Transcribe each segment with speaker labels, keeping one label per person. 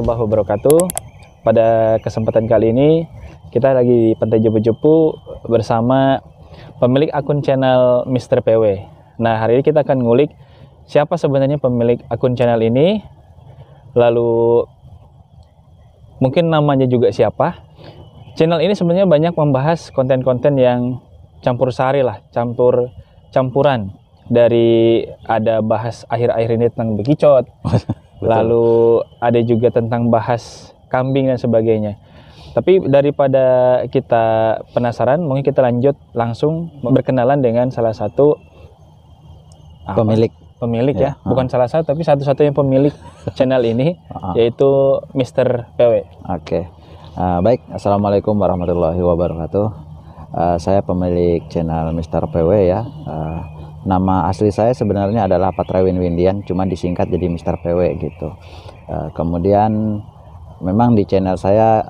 Speaker 1: warahmatullahi wabarakatuh. Pada kesempatan kali ini kita lagi di Pantai Jepu-Jepu bersama pemilik akun channel Mr. PW. Nah, hari ini kita akan ngulik siapa sebenarnya pemilik akun channel ini, lalu mungkin namanya juga siapa. Channel ini sebenarnya banyak membahas konten-konten yang campur sari lah, campuran dari ada bahas akhir-akhir ini tentang bekicot. Lalu ada juga tentang bahas kambing dan sebagainya. Tapi daripada kita penasaran, mungkin kita lanjut langsung berkenalan dengan salah satu pemilik ya. Bukan salah satu, tapi satu-satunya pemilik channel ini, yaitu Mr. PW.
Speaker 2: Oke. Baik, Assalamualaikum warahmatullahi wabarakatuh. Saya pemilik channel Mr. PW ya. Nama asli saya sebenarnya adalah Patrewin Windian, cuma disingkat jadi Mr. PW gitu. Kemudian memang di channel saya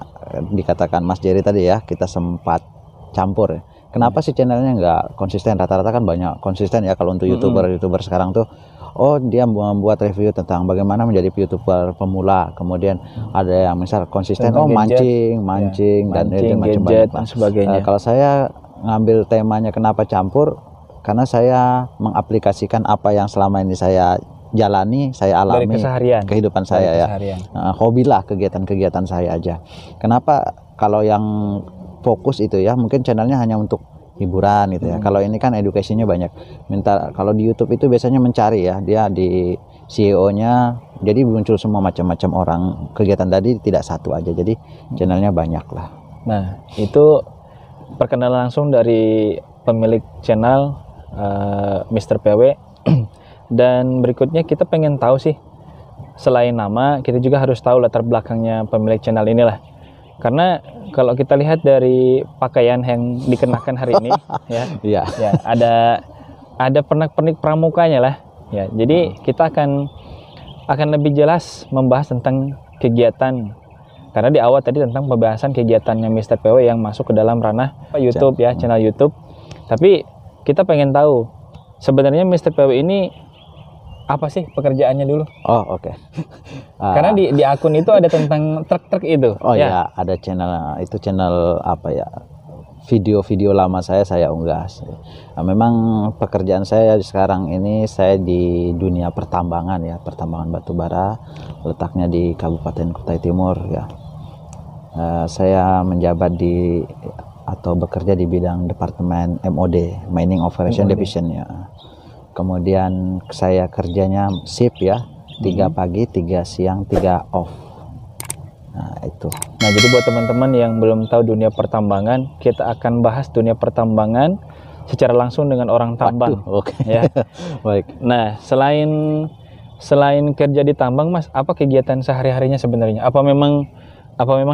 Speaker 2: dikatakan Mas Jerry tadi ya, kita sempat campur. Kenapa sih channelnya nggak konsisten? Rata-rata kan banyak konsisten ya kalau untuk youtuber sekarang tuh. Oh, dia membuat review tentang bagaimana menjadi youtuber pemula. Kemudian ada yang misal konsisten, mancing dan
Speaker 1: gadget dan sebagainya.
Speaker 2: Kalau saya ngambil temanya kenapa campur? Karena saya mengaplikasikan apa yang selama ini saya jalani, saya alami
Speaker 1: dari keseharian,
Speaker 2: kehidupan saya ya. Hobi lah, kegiatan-kegiatan saya aja. Kenapa kalau yang fokus itu ya, mungkin channelnya hanya untuk hiburan gitu ya. Kalau ini kan edukasinya banyak. Kalau di YouTube itu biasanya mencari ya, dia di CEO-nya, jadi muncul semua macam-macam orang. Kegiatan tadi tidak satu aja, jadi channelnya banyak lah.
Speaker 1: Nah, itu perkenalan langsung dari pemilik channel Mr. PW. Dan berikutnya kita pengen tahu sih, selain nama, kita juga harus tahu latar belakangnya pemilik channel inilah. Karena kalau kita lihat dari pakaian yang dikenakan hari ini ya ada pernak-pernik pramukanya lah ya. Jadi kita akan lebih jelas membahas tentang kegiatan, karena di awal tadi tentang pembahasan kegiatannya Mr. PW yang masuk ke dalam ranah YouTube ya, channel YouTube. Tapi kita pengen tahu sebenarnya Mr. PW ini apa sih pekerjaannya dulu?
Speaker 2: Oh, oke.
Speaker 1: Karena di akun itu ada tentang truk-truk itu.
Speaker 2: Oh ya, ada channel itu, channel apa ya? Video-video lama saya unggah. Memang pekerjaan saya sekarang ini saya di dunia pertambangan ya, pertambangan batu bara, letaknya di Kabupaten Kutai Timur ya. Saya menjabat atau bekerja di bidang departemen MOD, Mining Operation Division ya. Kemudian saya kerjanya shift ya, 3 pagi, 3 siang, 3 off. Nah itu.
Speaker 1: Nah, jadi buat teman-teman yang belum tahu dunia pertambangan, kita akan bahas dunia pertambangan secara langsung dengan orang tambang.
Speaker 2: Oke.
Speaker 1: Ya.
Speaker 2: Baik.
Speaker 1: Nah, selain kerja di tambang, Mas, apa kegiatan sehari-harinya sebenarnya? Apa memang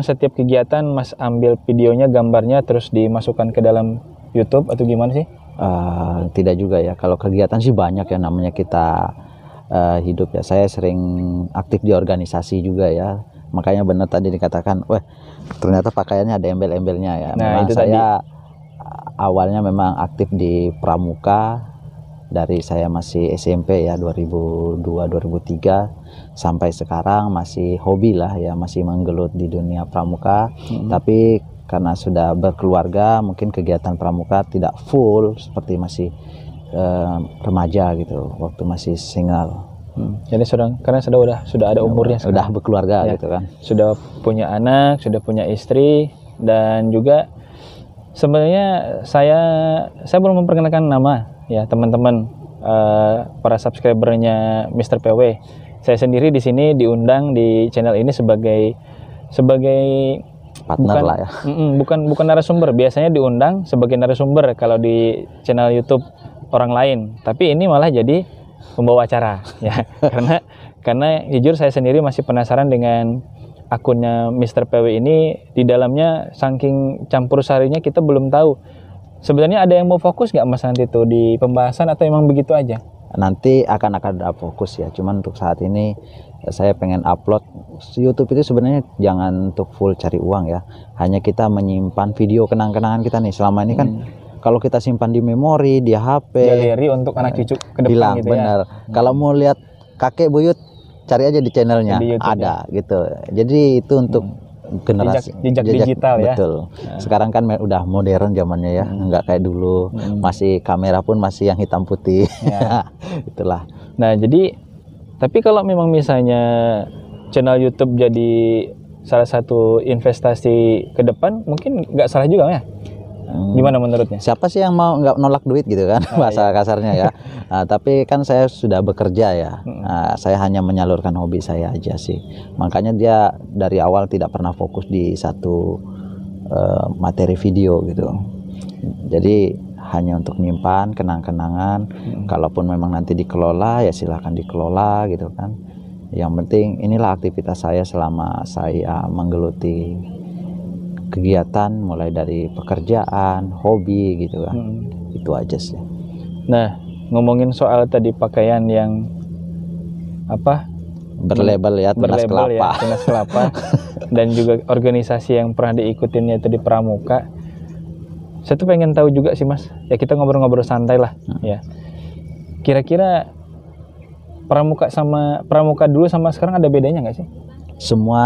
Speaker 1: setiap kegiatan Mas ambil videonya, gambarnya, terus dimasukkan ke dalam YouTube atau gimana sih?
Speaker 2: Tidak juga ya. Kalau kegiatan sih banyak ya, namanya kita hidup ya. Saya sering aktif di organisasi juga ya. Makanya benar tadi dikatakan, wah ternyata pakaiannya ada embel-embelnya ya.
Speaker 1: Nah, itu
Speaker 2: saya awalnya memang aktif di pramuka dari saya masih SMP ya, 2002-2003 sampai sekarang masih hobi lah ya, masih menggelut di dunia pramuka. Tapi karena sudah berkeluarga, mungkin kegiatan pramuka tidak full seperti masih remaja gitu, waktu masih single.
Speaker 1: Jadi karena sudah ada umurnya,
Speaker 2: sudah berkeluarga
Speaker 1: ya,
Speaker 2: gitu kan,
Speaker 1: sudah punya anak, sudah punya istri, dan juga sebenarnya saya belum memperkenalkan nama ya teman-teman, para subscribernya Mr. PW. Saya sendiri di sini diundang di channel ini sebagai
Speaker 2: partner lah ya.
Speaker 1: Bukan narasumber. Biasanya diundang sebagai narasumber kalau di channel YouTube orang lain. Tapi ini malah jadi pembawa acara ya. Karena jujur saya sendiri masih penasaran dengan akunnya Mr. PW ini. Di dalamnya saking campur sarinya kita belum tahu. Sebenarnya ada yang mau fokus nggak Mas nanti tuh di pembahasan, atau emang begitu aja?
Speaker 2: Nanti akan ada fokus ya. Cuman untuk saat ini saya pengen upload. YouTube itu sebenarnya jangan untuk full cari uang ya. Hanya kita menyimpan video kenang-kenangan kita nih. Selama ini kan kalau kita simpan di memori, di HP,
Speaker 1: galeri untuk anak cucu ke depan
Speaker 2: hilang,
Speaker 1: gitu
Speaker 2: bener.
Speaker 1: Ya.
Speaker 2: Kalau mau lihat kakek buyut cari aja di channelnya,
Speaker 1: di YouTube,
Speaker 2: ada gitu. Jadi itu untuk generasi
Speaker 1: jejak digital ya.
Speaker 2: Betul. Sekarang kan udah modern zamannya ya, nggak kayak dulu. Masih kamera pun masih yang hitam putih.
Speaker 1: Ya.
Speaker 2: Itulah.
Speaker 1: Nah, jadi tapi kalau memang misalnya channel YouTube jadi salah satu investasi ke depan, mungkin nggak salah juga ya. Gimana menurutnya?
Speaker 2: Siapa sih yang mau nggak nolak duit gitu kan, bahasa kasarnya ya. Nah, tapi kan saya sudah bekerja ya. Nah, saya hanya menyalurkan hobi saya aja sih. Makanya dia dari awal tidak pernah fokus di satu materi video gitu. Jadi hanya untuk nyimpan kenang-kenangan. Kalaupun memang nanti dikelola ya silahkan dikelola gitu kan. Yang penting inilah aktivitas saya selama saya menggeluti kegiatan mulai dari pekerjaan, hobi gitu kan. Itu aja sih.
Speaker 1: Nah, ngomongin soal tadi pakaian yang apa?
Speaker 2: Berlabel ya, tunas kelapa.
Speaker 1: Ya, tunas kelapa. Dan juga organisasi yang pernah diikutinnya itu di Pramuka. Saya tuh pengen tahu juga sih Mas. Ya kita ngobrol-ngobrol santai lah ya. Kira-kira Pramuka dulu sama sekarang ada bedanya nggak sih?
Speaker 2: Semua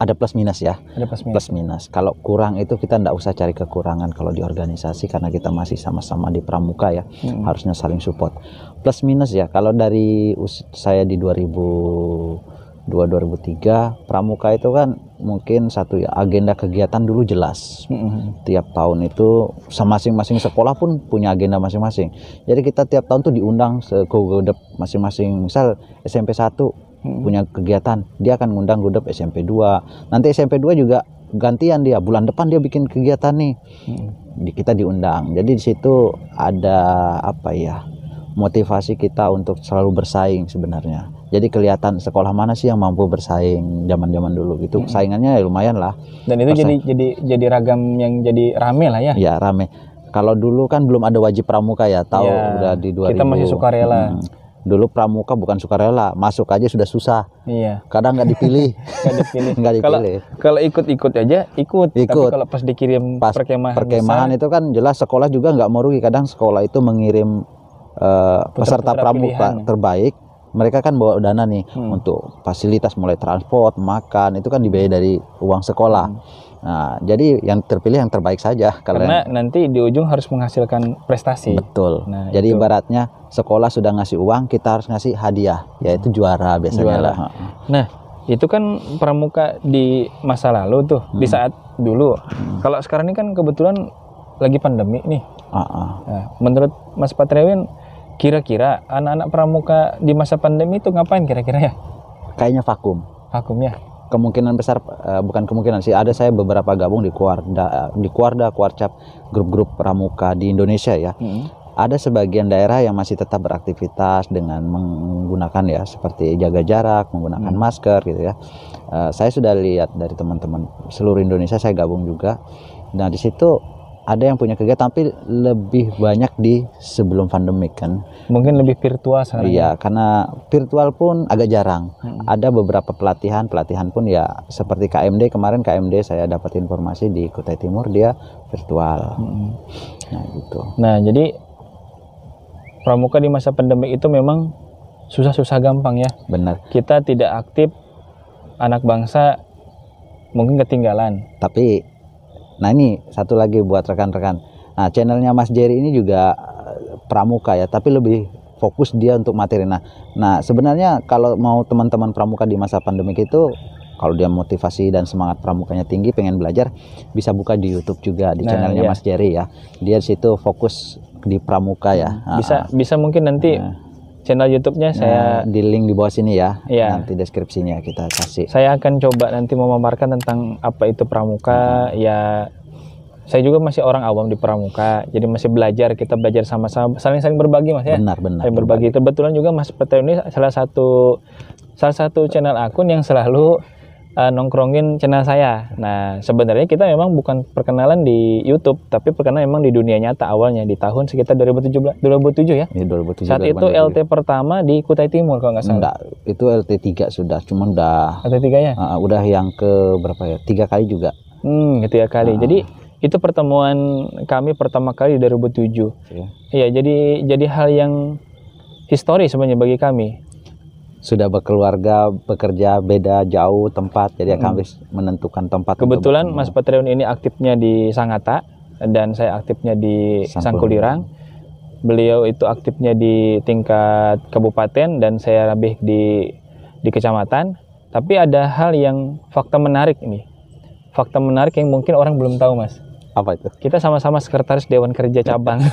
Speaker 2: ada plus minus ya.
Speaker 1: Ada plus minus.
Speaker 2: Plus minus. Kalau kurang itu kita nggak usah cari kekurangan kalau di organisasi karena kita masih sama-sama di Pramuka ya. Harusnya saling support. Plus minus ya. Kalau dari saya di 2002-2003 Pramuka itu kan mungkin satu ya agenda kegiatan dulu jelas. Tiap tahun itu masing-masing sekolah pun punya agenda masing-masing. Jadi kita tiap tahun tuh diundang se-Godep masing-masing. Misal SMP 1 punya kegiatan, dia akan ngundang Godep SMP 2. Nanti SMP 2 juga gantian dia, bulan depan dia bikin kegiatan nih. Kita diundang. Jadi di situ ada apa ya? Motivasi kita untuk selalu bersaing sebenarnya. Jadi kelihatan sekolah mana sih yang mampu bersaing zaman-zaman dulu gitu. Saingannya ya lumayan lah.
Speaker 1: Dan itu jadi ragam yang jadi rame lah ya.
Speaker 2: Ya, rame. Kalau dulu kan belum ada wajib pramuka ya, tahu udah di 2000.
Speaker 1: Kita masih sukarela.
Speaker 2: Dulu pramuka bukan sukarela, masuk aja sudah susah.
Speaker 1: Iya.
Speaker 2: Kadang nggak dipilih. Nggak dipilih.
Speaker 1: Kalau ikut aja ikut. Tapi kalau pas dikirim perkemahan
Speaker 2: itu kan jelas sekolah juga nggak mau rugi. Kadang sekolah itu mengirim peserta pramuka terbaik. Mereka kan bawa dana nih untuk fasilitas mulai transport, makan itu kan dibayar dari uang sekolah. Nah, jadi yang terpilih yang terbaik saja.
Speaker 1: Karena nanti di ujung harus menghasilkan prestasi.
Speaker 2: Betul. Nah, jadi ibaratnya sekolah sudah ngasih uang, kita harus ngasih hadiah, yaitu juara biasanya lah.
Speaker 1: Nah, itu kan pramuka di masa lalu tuh, di saat dulu. Kalau sekarang ini kan kebetulan lagi pandemi nih. Nah, menurut Mas Patrewin, kira-kira anak-anak pramuka di masa pandemi itu ngapain kira-kira ya?
Speaker 2: Kayaknya vakum.
Speaker 1: Vakum ya.
Speaker 2: Kemungkinan besar bukan kemungkinan sih, ada saya beberapa gabung di Kuarcap, grup-grup pramuka di Indonesia ya. Ada sebagian daerah yang masih tetap beraktivitas dengan menggunakan ya seperti jaga jarak, menggunakan masker gitu ya. Saya sudah lihat dari teman-teman seluruh Indonesia, saya gabung juga. Nah, di situ ada yang punya kegiatan tapi lebih banyak di sebelum pandemik kan.
Speaker 1: Mungkin lebih virtual sekarang.
Speaker 2: Iya, karena virtual pun agak jarang. Ada beberapa pelatihan pun ya seperti KMD kemarin saya dapat informasi di Kutai Timur dia virtual. Nah, gitu.
Speaker 1: Nah, jadi pramuka di masa pandemik itu memang susah-susah gampang ya.
Speaker 2: Benar.
Speaker 1: Kita tidak aktif, anak bangsa mungkin ketinggalan.
Speaker 2: Tapi nah ini satu lagi buat rekan-rekan. Nah, channelnya Mas Jerry ini juga pramuka ya, tapi lebih fokus dia untuk materi. Nah sebenarnya kalau mau teman-teman pramuka di masa pandemik itu, kalau dia motivasi dan semangat pramukanya tinggi, pengen belajar, bisa buka di YouTube juga di channelnya Mas Jerry ya. Dia di situ fokus di pramuka ya.
Speaker 1: Bisa mungkin nanti channel YouTube-nya saya
Speaker 2: di link di bawah sini ya.
Speaker 1: Iya.
Speaker 2: Nanti deskripsinya kita kasih.
Speaker 1: Saya akan coba nanti memaparkan tentang apa itu pramuka. Ya, saya juga masih orang awam di pramuka, jadi masih belajar. Kita belajar sama-sama, saling berbagi Mas ya.
Speaker 2: Benar.
Speaker 1: Saling berbagi. Kebetulan juga Mas Peter ini salah satu channel akun yang selalu nongkrongin channel saya. Nah, sebenarnya kita memang bukan perkenalan di YouTube, tapi perkenalan memang di dunia nyata awalnya di tahun sekitar 2007 ya.
Speaker 2: 2007.
Speaker 1: Saat itu LT pertama di Kutai Timur kalau nggak salah.
Speaker 2: Enggak, itu LT 3 sudah, cuman udah
Speaker 1: LT 3 ya?
Speaker 2: Udah yang ke berapa ya? 3 kali juga.
Speaker 1: 3 kali. Jadi itu pertemuan kami pertama kali di 2007. Iya, jadi hal yang historis sebenarnya bagi kami.
Speaker 2: sudah berkeluarga, bekerja beda jauh tempat, jadi akan harus menentukan tempat.
Speaker 1: Kebetulan Mas Patrion ini aktifnya di Sangatta dan saya aktifnya di Sangkulirang. Beliau itu aktifnya di tingkat kabupaten dan saya lebih di kecamatan. Tapi ada hal yang fakta menarik ini. Fakta menarik yang mungkin orang belum tahu, Mas.
Speaker 2: Apa itu?
Speaker 1: Kita sama-sama sekretaris Dewan Kerja Cabang.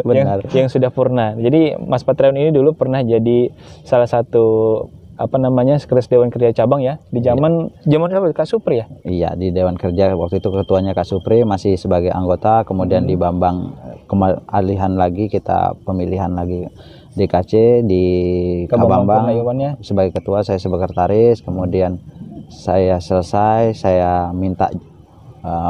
Speaker 2: Benar.
Speaker 1: yang sudah purna. Jadi Mas Patrion ini dulu pernah jadi salah satu sekretaris Dewan Kerja Cabang ya di zaman apa? Kak Supri ya?
Speaker 2: Iya, di Dewan Kerja waktu itu ketuanya Kak Supri, masih sebagai anggota, kemudian di Bambang alihan lagi, kita pemilihan lagi DKC di Kabambang sebagai ketua, saya sebagai sekretaris. Kemudian saya selesai, saya minta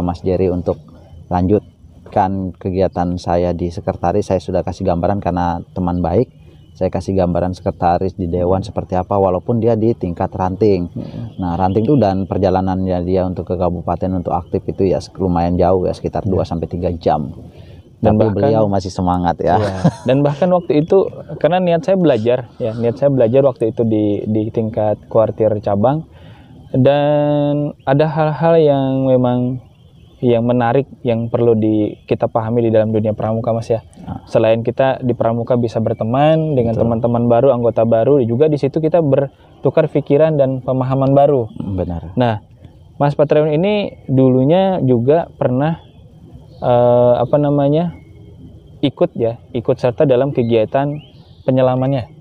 Speaker 2: Mas Jerry untuk lanjutkan kegiatan saya di sekretaris. Saya sudah kasih gambaran karena teman baik, saya kasih gambaran sekretaris di dewan seperti apa, walaupun dia di tingkat ranting. Nah, ranting itu dan perjalanannya dia untuk ke kabupaten untuk aktif itu ya lumayan jauh ya, sekitar 2-3 jam. Dan tapi beliau masih semangat ya.
Speaker 1: Dan bahkan waktu itu karena niat saya belajar waktu itu di tingkat kuartir cabang, dan ada hal-hal yang memang yang menarik yang perlu kita pahami di dalam dunia pramuka, Mas ya. Selain kita di pramuka bisa berteman dengan teman-teman baru, anggota baru, juga di situ kita bertukar pikiran dan pemahaman baru.
Speaker 2: Benar.
Speaker 1: Nah, Mas Patrion ini dulunya juga pernah ikut serta dalam kegiatan penyelamannya.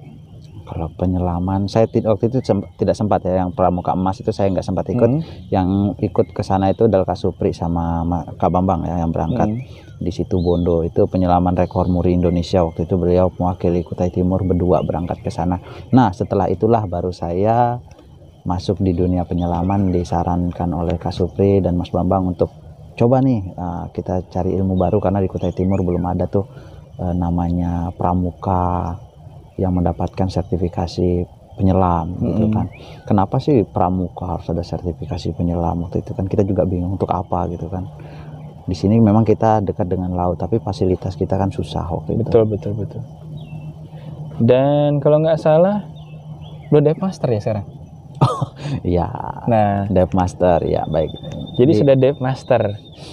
Speaker 2: Kalau penyelaman saya waktu itu tidak sempat ya, yang pramuka emas itu saya nggak sempat ikut. Yang ikut ke sana itu adalah Kak Supri sama Kak Bambang ya, yang berangkat di situ Bondo. Itu penyelaman rekor muri Indonesia, waktu itu beliau mewakili Kutai Timur berdua berangkat ke sana. Nah, setelah itulah baru saya masuk di dunia penyelaman, disarankan oleh Kak Supri dan Mas Bambang untuk coba nih kita cari ilmu baru, karena di Kutai Timur belum ada tuh namanya pramuka yang mendapatkan sertifikasi penyelam gitu kan. Kenapa sih pramuka harus ada sertifikasi penyelam? Waktu itu kan kita juga bingung untuk apa gitu kan. Di sini memang kita dekat dengan laut, tapi fasilitas kita kan susah waktu itu.
Speaker 1: Betul. Dan kalau nggak salah lo Dive Master ya sekarang?
Speaker 2: Iya.
Speaker 1: Nah,
Speaker 2: Dive Master ya, baik.
Speaker 1: Jadi sudah Dive Master.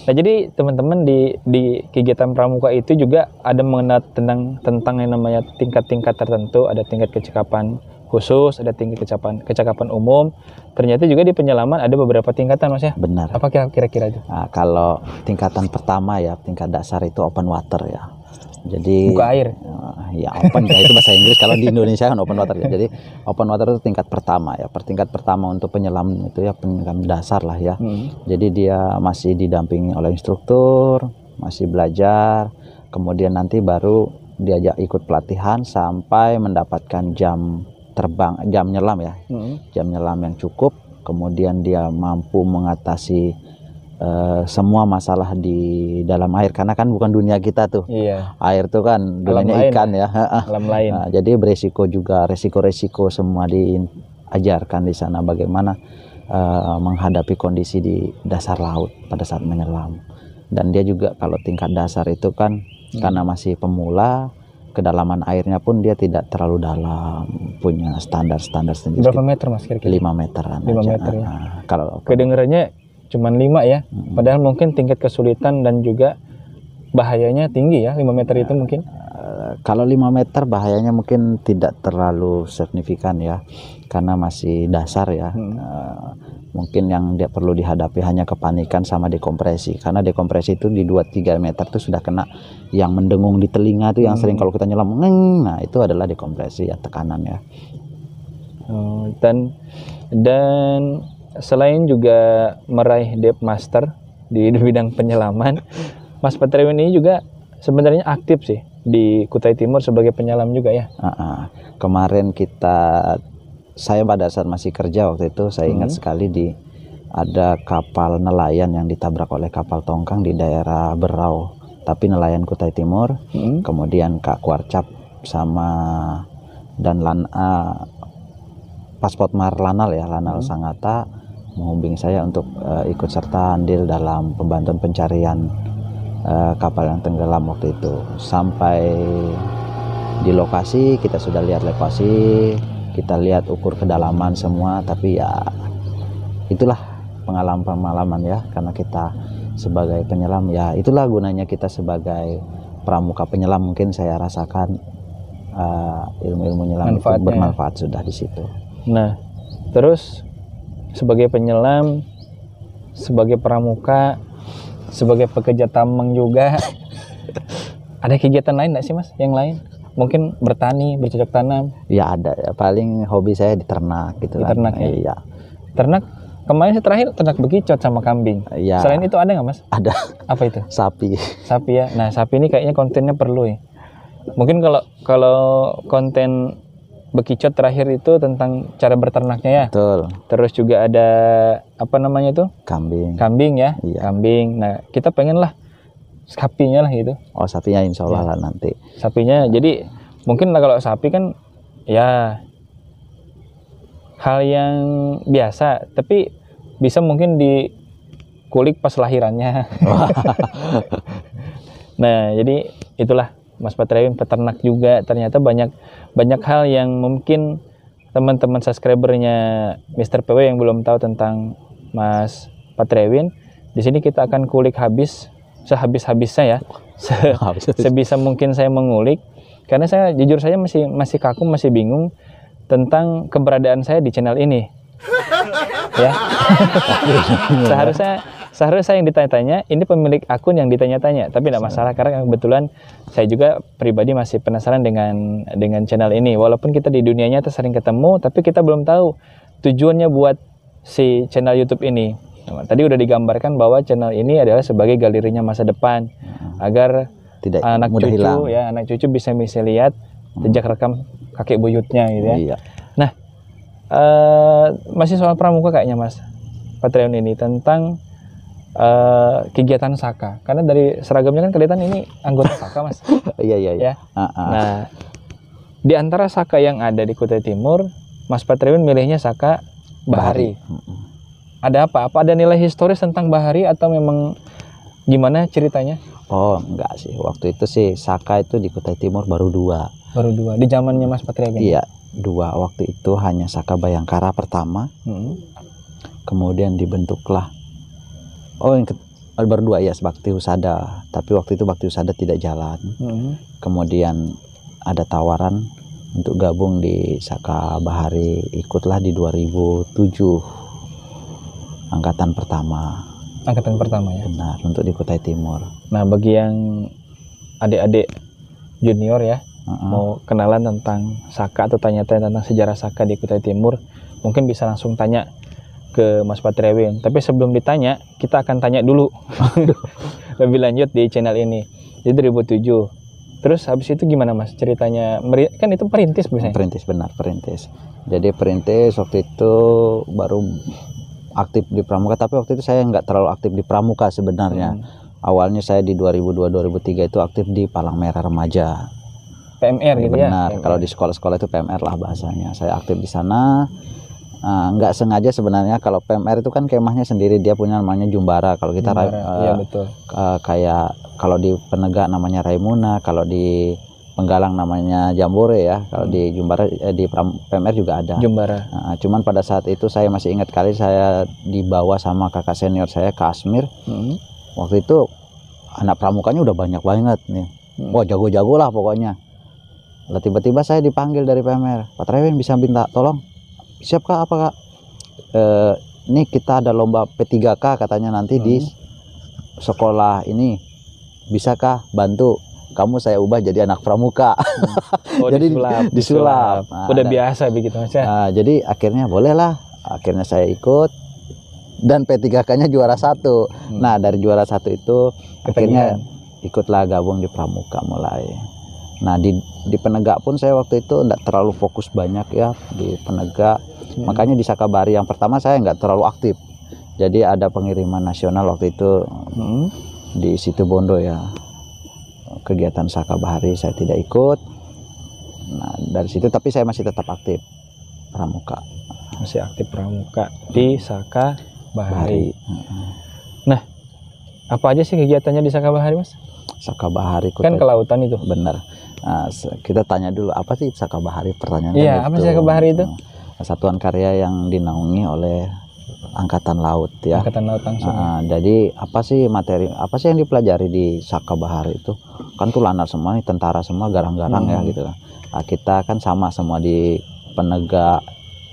Speaker 1: Nah, jadi teman-teman di kegiatan pramuka itu juga ada mengenal tentang yang namanya tingkat-tingkat tertentu, ada tingkat kecakapan khusus, ada tingkat kecakapan umum. Ternyata juga di penyelaman ada beberapa tingkatan, Mas ya.
Speaker 2: Benar.
Speaker 1: Apa kira-kira itu?
Speaker 2: Nah, kalau tingkatan pertama ya, tingkat dasar itu open water ya. Jadi
Speaker 1: buka air.
Speaker 2: Ya open ya, itu bahasa Inggris. Kalau di Indonesia kan open water ya. Jadi open water itu tingkat pertama ya. Tingkat pertama untuk penyelam itu ya penyelam dasar lah ya. Jadi dia masih didampingi oleh instruktur, masih belajar. Kemudian nanti baru diajak ikut pelatihan sampai mendapatkan jam terbang, jam nyelam ya. Jam nyelam yang cukup. Kemudian dia mampu mengatasi semua masalah di dalam air, karena kan bukan dunia kita tuh.
Speaker 1: Iya.
Speaker 2: Air tuh kan dunianya ikan ya.
Speaker 1: Alam lain.
Speaker 2: Nah, jadi beresiko juga, resiko semua diajarkan di sana, bagaimana menghadapi kondisi di dasar laut pada saat menyelam. Dan dia juga kalau tingkat dasar itu kan karena masih pemula, kedalaman airnya pun dia tidak terlalu dalam, punya standar sendiri.
Speaker 1: Berapa meter, Mas, kira-kira?
Speaker 2: 5 meteran
Speaker 1: 5 meter ya.
Speaker 2: Kalau
Speaker 1: kedengarannya cuman 5 ya, padahal mungkin tingkat kesulitan dan juga bahayanya tinggi ya. 5 meter itu mungkin
Speaker 2: kalau 5 meter bahayanya mungkin tidak terlalu signifikan ya, karena masih dasar ya. Mungkin yang dia perlu dihadapi hanya kepanikan sama dekompresi, karena dekompresi itu di 2-3 meter itu sudah kena yang mendengung di telinga tuh, yang sering kalau kita nyelam nah itu adalah dekompresi ya, tekanan ya.
Speaker 1: Dan selain juga meraih Dive Master di bidang penyelaman, Mas Patrion ini juga sebenarnya aktif sih di Kutai Timur sebagai penyelam juga ya.
Speaker 2: Kemarin saya pada saat masih kerja waktu itu, saya ingat sekali ada kapal nelayan yang ditabrak oleh kapal tongkang di daerah Berau, tapi nelayan Kutai Timur. Kemudian Kak Kuarcap dan Paspotmar Lanal ya, Lanal Sangatta menghubungi saya untuk ikut serta andil dalam pembantuan pencarian kapal yang tenggelam waktu itu. Sampai di lokasi, kita sudah lihat lokasi, kita lihat ukur kedalaman semua, tapi ya itulah pengalaman ya, karena kita sebagai penyelam ya itulah gunanya kita sebagai pramuka penyelam. Mungkin saya rasakan ilmu-ilmu nyelam itu bermanfaat sudah di situ.
Speaker 1: Nah, terus sebagai penyelam, sebagai pramuka, sebagai pekerja tambang juga, ada kegiatan lain nggak sih Mas? Yang lain? Mungkin bertani, bercocok tanam?
Speaker 2: Ya ada ya, paling hobi saya di ternak gitu.
Speaker 1: Di ternak ya?
Speaker 2: Iya.
Speaker 1: Ternak, kemarin saya terakhir ternak bekicot sama kambing.
Speaker 2: Iya.
Speaker 1: Selain itu ada nggak Mas?
Speaker 2: Ada.
Speaker 1: Apa itu?
Speaker 2: Sapi.
Speaker 1: Sapi ya. Nah sapi ini kayaknya kontennya perlu ya. Mungkin kalau konten bekicot terakhir itu tentang cara berternaknya ya.
Speaker 2: Betul.
Speaker 1: Terus juga ada apa namanya itu?
Speaker 2: Kambing.
Speaker 1: Kambing ya.
Speaker 2: Iya.
Speaker 1: Kambing. Nah kita pengen lah sapinya lah gitu.
Speaker 2: Oh sapinya insya Allah lah nanti.
Speaker 1: Sapinya jadi mungkin lah kalau sapi kan ya hal yang biasa, tapi bisa mungkin dikulik pas lahirannya. Nah jadi itulah Mas Patrewin peternak juga, ternyata banyak hal yang mungkin teman-teman subscribernya Mr. PW yang belum tahu tentang Mas Patrewin. Di sini kita akan kulik sehabis-habisnya ya, sebisa mungkin saya mengulik, karena saya jujur saya masih kaku, masih bingung tentang keberadaan saya di channel ini. Ya, seharusnya saya yang ditanya-tanya, ini pemilik akun yang ditanya-tanya, tapi tidak masalah karena kebetulan saya juga pribadi masih penasaran dengan channel ini. Walaupun kita di dunia nyata sering ketemu, tapi kita belum tahu tujuannya buat si channel YouTube ini. Nah, tadi udah digambarkan bahwa channel ini adalah sebagai galerinya masa depan, agar
Speaker 2: tidak
Speaker 1: anak
Speaker 2: mudah
Speaker 1: cucu
Speaker 2: hilang.
Speaker 1: ya, anak cucu bisa lihat jejak rekam kakek buyutnya gitu ya.
Speaker 2: Iya.
Speaker 1: Nah, masih soal pramuka kayaknya Mas Patrewin ini tentang kegiatan Saka, karena dari seragamnya kan kelihatan ini anggota Saka Mas.
Speaker 2: Iya.
Speaker 1: Ya. Nah, di antara Saka yang ada di Kutai Timur, Mas Patrewin milihnya Saka Bahari. Ada apa? Apa ada nilai historis tentang Bahari atau memang gimana ceritanya?
Speaker 2: Oh enggak sih, waktu itu sih Saka itu di Kutai Timur baru 2.
Speaker 1: Baru 2 di zamannya Mas Patrewin.
Speaker 2: Iya, 2. Waktu itu hanya Saka Bayangkara pertama. Kemudian dibentuklah baru 2 ya, Bakti Husada. Tapi waktu itu Bakti Husada tidak jalan. Kemudian ada tawaran untuk gabung di Saka Bahari, ikutlah di 2007. Angkatan pertama ya. Benar, untuk di Kutai Timur.
Speaker 1: Nah, bagi yang adik-adik junior ya, mau kenalan tentang Saka atau tanya-tanya tentang sejarah Saka di Kutai Timur, mungkin bisa langsung tanya ke Mas Patrewin. Tapi sebelum ditanya, kita akan tanya dulu lebih lanjut di channel ini. Jadi 2007. Terus habis itu gimana Mas ceritanya? Kan itu perintis biasanya.
Speaker 2: Perintis. Jadi perintis waktu itu baru aktif di pramuka, tapi waktu itu saya nggak terlalu aktif di pramuka sebenarnya. Awalnya saya di 2002-2003 itu aktif di Palang Merah Remaja.
Speaker 1: PMR gitu ya?
Speaker 2: Benar, kalau di sekolah-sekolah itu PMR lah bahasanya. Saya aktif di sana. Nggak sengaja sebenarnya, kalau PMR itu kan kemahnya sendiri, dia punya namanya Jumbara. Kalau kita
Speaker 1: iya, betul.
Speaker 2: Kayak kalau di Penegak namanya Raimuna, kalau di Penggalang namanya Jambore ya. Kalau di Jumbara di PMR juga ada
Speaker 1: Jumbara.
Speaker 2: Cuman pada saat itu saya masih ingat kali, saya dibawa sama kakak senior saya ke Asmir. Waktu itu anak pramukanya udah banyak banget nih. Wah, jago-jago lah pokoknya. Lah tiba-tiba saya dipanggil dari PMR, Patrewin bisa minta tolong. Siap Kak, apa Kak? Ini kita ada lomba P3K katanya nanti di sekolah ini. Bisakah bantu? Kamu saya ubah jadi anak pramuka. Jadi disulap.
Speaker 1: Nah, udah biasa begitu Mas ya.
Speaker 2: Jadi akhirnya bolehlah. Akhirnya saya ikut dan P3K-nya juara 1. Nah, dari juara 1 itu akhirnya ikutlah gabung di pramuka mulai. Nah, di Penegak pun saya waktu itu enggak terlalu fokus banyak ya di Penegak. Makanya di Saka Bahari yang pertama saya enggak terlalu aktif. Jadi ada pengiriman nasional waktu itu di Situbondo ya. Kegiatan Saka Bahari saya tidak ikut. Nah, dari situ tapi saya masih tetap aktif pramuka.
Speaker 1: Masih aktif pramuka di Saka Bahari. Nah, apa aja sih kegiatannya di Saka Bahari Mas?
Speaker 2: Saka Bahari
Speaker 1: Kan ke lautan itu.
Speaker 2: benar. Nah, kita tanya dulu apa sih Saka Bahari, pertanyaan
Speaker 1: Iya, apa sih Saka Bahari itu?
Speaker 2: Satuan karya yang dinaungi oleh Angkatan Laut ya.
Speaker 1: Angkatan Laut langsung.
Speaker 2: Jadi apa sih materi, apa sih yang dipelajari di Saka Bahari itu? Kan tuh lanar semua nih, tentara semua, garang-garang ya gitu. Nah, kita kan sama semua di Penegak,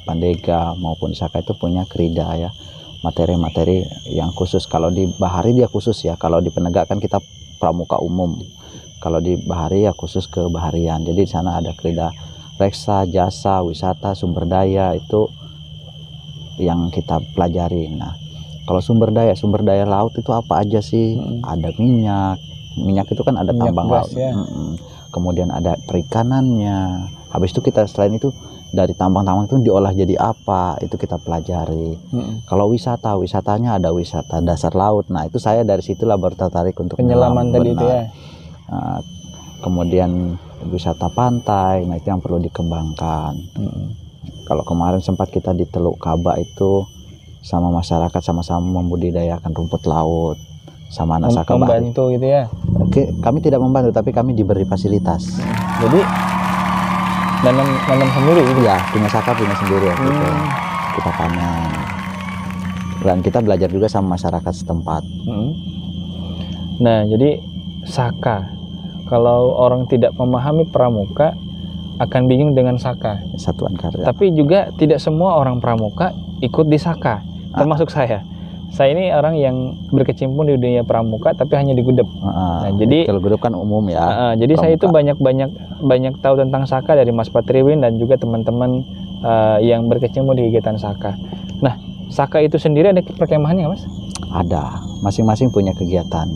Speaker 2: Pandega maupun Saka itu punya krida ya, materi-materi yang khusus. Kalau di Bahari dia khusus ya, kalau di Penegak kan kita pramuka umum, kalau di Bahari ya khusus ke baharian. Jadi di sana ada krida reksa, jasa, wisata, sumber daya, itu yang kita pelajari. Nah, kalau sumber daya laut itu apa aja sih? Ada minyak itu kan ada
Speaker 1: Minyak
Speaker 2: tambang
Speaker 1: gas,
Speaker 2: laut
Speaker 1: ya.
Speaker 2: Kemudian ada perikanannya. Habis itu kita selain itu dari tambang-tambang itu diolah jadi apa, itu kita pelajari. Kalau wisatanya ada wisata dasar laut. Nah, itu saya dari situlah baru tertarik untuk
Speaker 1: penyelaman tadi itu ya.
Speaker 2: Kemudian wisata pantai, nah itu yang perlu dikembangkan. Kalau kemarin sempat kita di Teluk Kaba itu sama masyarakat sama-sama membudidayakan rumput laut sama anak Saka Bahari.
Speaker 1: Membantu gitu ya.
Speaker 2: Oke, kami tidak membantu tapi kami diberi fasilitas.
Speaker 1: Jadi nanam sendiri gitu
Speaker 2: ya, punya Saka punya sendiri ya, gitu. Kita panen dan kita belajar juga sama masyarakat setempat.
Speaker 1: Nah, jadi Saka, kalau orang tidak memahami pramuka akan bingung dengan Saka,
Speaker 2: satuan karya.
Speaker 1: tapi juga tidak semua orang pramuka ikut di Saka, termasuk saya. Saya ini orang yang berkecimpung di dunia pramuka tapi hanya di Gudep. Nah, jadi
Speaker 2: kalau Gudep kan umum ya.
Speaker 1: Jadi pramuka. Saya itu banyak tahu tentang Saka dari Mas Patriwin dan juga teman-teman yang berkecimpung di kegiatan Saka. Nah, Saka itu sendiri ada perkemahannya, Mas?
Speaker 2: Ada, masing-masing punya kegiatan.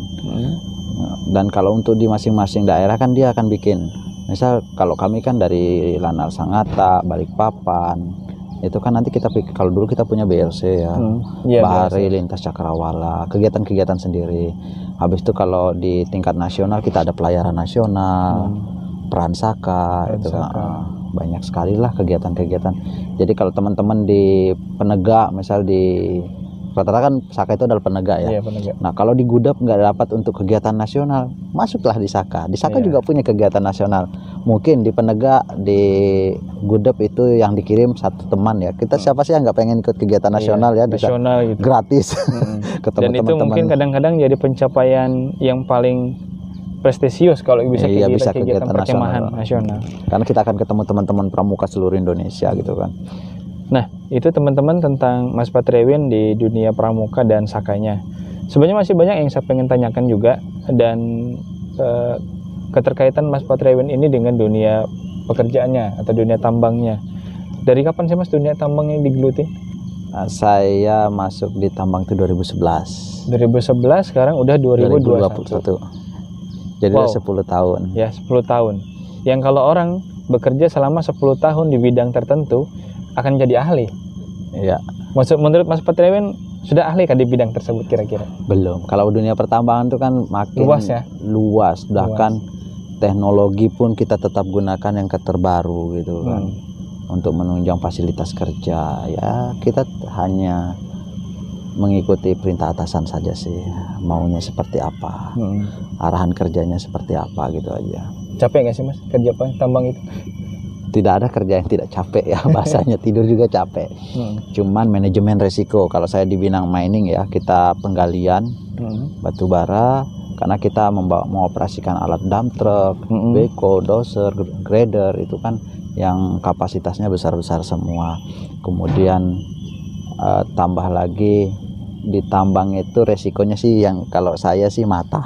Speaker 2: Dan kalau untuk di masing-masing daerah kan dia akan bikin. Misal kalau kami kan dari Lanal Sangatta, Balikpapan, itu kan nanti kita pikir, kalau dulu kita punya BLC ya, Bahari, Lintas Cakrawala, kegiatan-kegiatan sendiri. Habis itu kalau di tingkat nasional kita ada pelayaran nasional, peran Saka, itu banyak sekali lah kegiatan-kegiatan. Jadi kalau teman-teman di Penegak, misal di rata-rata kan Saka itu adalah Penegak ya.
Speaker 1: Penegak.
Speaker 2: Nah, kalau di Gudep nggak dapat untuk kegiatan nasional, masuklah di Saka. Di Saka juga punya kegiatan nasional. Mungkin di Penegak, di Gudep itu yang dikirim satu teman ya. Kita siapa sih yang nggak pengen ikut kegiatan nasional ya?
Speaker 1: Nasional gitu.
Speaker 2: Gratis.
Speaker 1: Dan itu mungkin kadang-kadang jadi pencapaian yang paling prestisius kalau bisa kegiatan perkemahan nasional.
Speaker 2: Karena kita akan ketemu teman-teman pramuka seluruh Indonesia gitu kan.
Speaker 1: Nah, itu teman-teman tentang Mas Patriwin di dunia pramuka dan Sakanya. Sebenarnya masih banyak yang saya pengen tanyakan juga, dan keterkaitan Mas Patriwin ini dengan dunia pekerjaannya atau dunia tambangnya. Dari kapan sih Mas dunia tambangnya digeluti?
Speaker 2: Saya masuk di tambang itu 2011.
Speaker 1: 2011, sekarang udah 2021.
Speaker 2: Jadi udah 10 tahun.
Speaker 1: Ya, 10 tahun. Yang kalau orang bekerja selama 10 tahun di bidang tertentu akan jadi ahli.
Speaker 2: Iya.
Speaker 1: Menurut Mas Patriwin sudah ahli kan di bidang tersebut kira-kira?
Speaker 2: Belum. Kalau dunia pertambangan itu kan makin
Speaker 1: luas ya.
Speaker 2: Luas. Bahkan teknologi pun kita tetap gunakan yang terbaru gitu kan. Untuk menunjang fasilitas kerja. Ya, kita hanya mengikuti perintah atasan saja sih. Maunya seperti apa. Arahan kerjanya seperti apa gitu aja.
Speaker 1: Capek nggak sih Mas kerja tambang itu?
Speaker 2: Tidak ada kerja yang tidak capek ya, bahasanya. Tidur juga capek. Cuman manajemen resiko. Kalau saya di bidang mining ya, kita penggalian batu bara, karena kita mengoperasikan alat dump truck, beko, dozer, grader, itu kan yang kapasitasnya besar-besar semua. Kemudian tambah lagi di tambang itu resikonya sih, yang kalau saya sih mata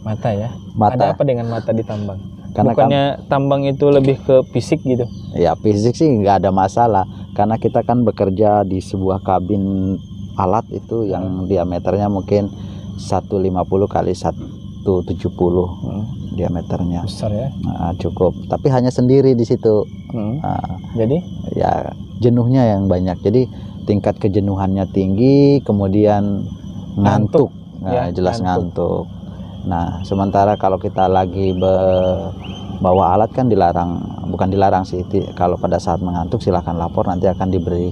Speaker 1: ya.
Speaker 2: Ada
Speaker 1: apa dengan mata di tambang?
Speaker 2: Karena
Speaker 1: bukannya tambang itu lebih ke fisik gitu?
Speaker 2: Ya, fisik sih nggak ada masalah, karena kita kan bekerja di sebuah kabin alat itu yang diameternya mungkin 150 kali 170 diameternya.
Speaker 1: Besar ya?
Speaker 2: Cukup, tapi hanya sendiri di situ.
Speaker 1: Jadi?
Speaker 2: Ya, jenuhnya yang banyak, jadi tingkat kejenuhannya tinggi, kemudian ngantuk. Nah, jelas ngantuk. Nah, sementara kalau kita lagi bawa alat kan dilarang, bukan dilarang sih, kalau pada saat mengantuk silahkan lapor, nanti akan diberi